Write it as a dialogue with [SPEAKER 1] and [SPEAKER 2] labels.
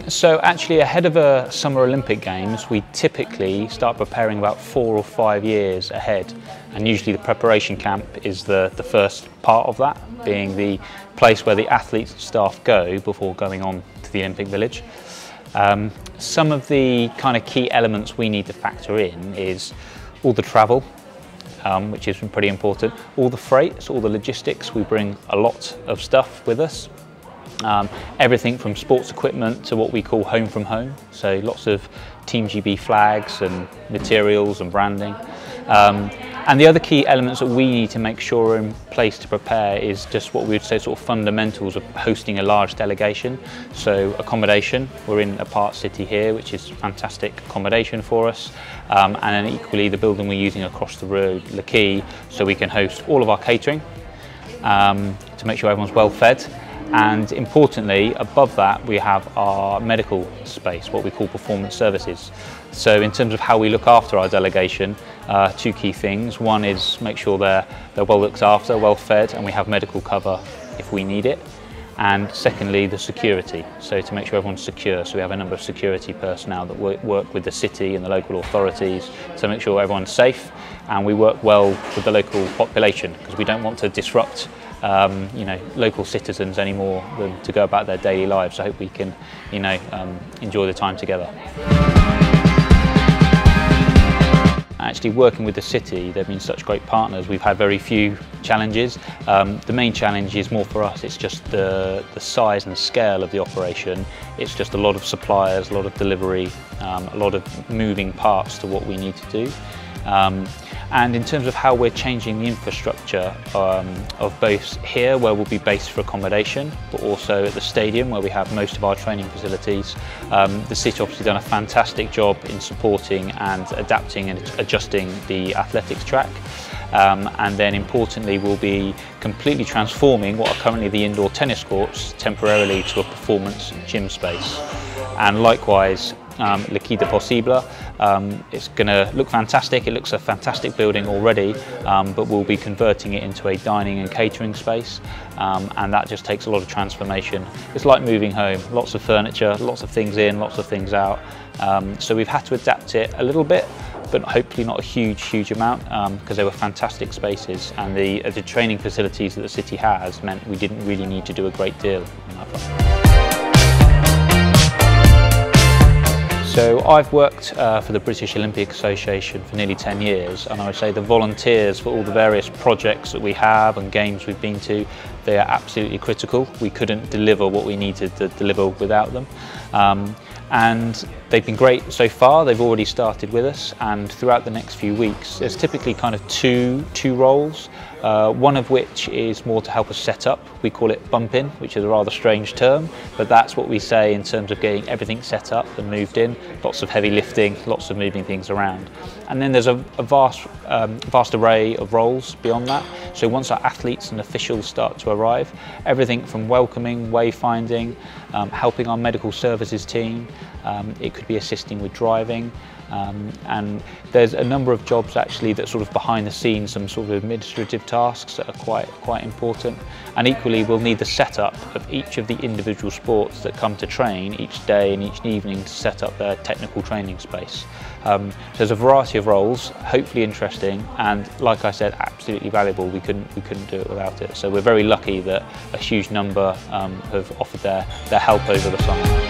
[SPEAKER 1] So actually ahead of a Summer Olympic Games, we typically start preparing about 4 or 5 years ahead. And usually the preparation camp is the first part of that, being the place where the athletes and staff go before going on to the Olympic Village. Some of the kind of key elements we need to factor in is all the travel, which is pretty important, all the freight, so all the logistics. We bring a lot of stuff with us. Everything from sports equipment to what we call home from home, so lots of Team GB flags and materials and branding. And the other key elements that we need to make sure are in place to prepare is just what we would say sort of fundamentals of hosting a large delegation. So accommodation, we're in a part city here, which is fantastic accommodation for us. And then equally the building we're using across the road, the Key, so we can host all of our catering to make sure everyone's well fed. And importantly, above that, we have our medical space, what we call performance services. So in terms of how we look after our delegation, 2 key things. One is make sure they're well looked after, well fed, and we have medical cover if we need it. And secondly, the security. So to make sure everyone's secure. So we have a number of security personnel that work with the city and the local authorities to make sure everyone's safe. And we work well with the local population because we don't want to disrupt local citizens any more than to go about their daily lives. So I hope we can, enjoy the time together. Actually working with the city, they've been such great partners. We've had very few challenges. The main challenge is more for us, it's just the size and scale of the operation. It's just a lot of suppliers, a lot of delivery, a lot of moving parts to what we need to do. And in terms of how we're changing the infrastructure of both here, where we'll be based for accommodation, but also at the stadium where we have most of our training facilities, the city obviously done a fantastic job in supporting and adapting and adjusting the athletics track. And then importantly, we'll be completely transforming what are currently the indoor tennis courts temporarily to a performance gym space. And likewise, Le Quai de Possible. It's going to look fantastic. It looks a fantastic building already, but we'll be converting it into a dining and catering space, and that just takes a lot of transformation. It's like moving home, lots of furniture, lots of things in, lots of things out. So we've had to adapt it a little bit, but hopefully not a huge amount, because they were fantastic spaces, and the training facilities that the city has meant we didn't really need to do a great deal on that front. So I've worked for the British Olympic Association for nearly 10 years, and I would say the volunteers for all the various projects that we have and games we've been to, they are absolutely critical. We couldn't deliver what we needed to deliver without them. And they've been great so far. They've already started with us, and throughout the next few weeks there's typically kind of two roles, one of which is more to help us set up. We call it bump in, which is a rather strange term, but that's what we say in terms of getting everything set up and moved in. Lots of heavy lifting, lots of moving things around. And then there's a vast array of roles beyond that. So once our athletes and officials start to arrive, everything from welcoming, wayfinding, helping our medical services team, it could be assisting with driving, and there's a number of jobs actually that sort of behind the scenes, some sort of administrative tasks that are quite important. And equally we'll need the setup of each of the individual sports that come to train each day and each evening to set up their technical training space. So there's a variety of roles, hopefully interesting, and like I said, absolutely valuable. We couldn't do it without it. So we're very lucky that a huge number have offered their help over the summer.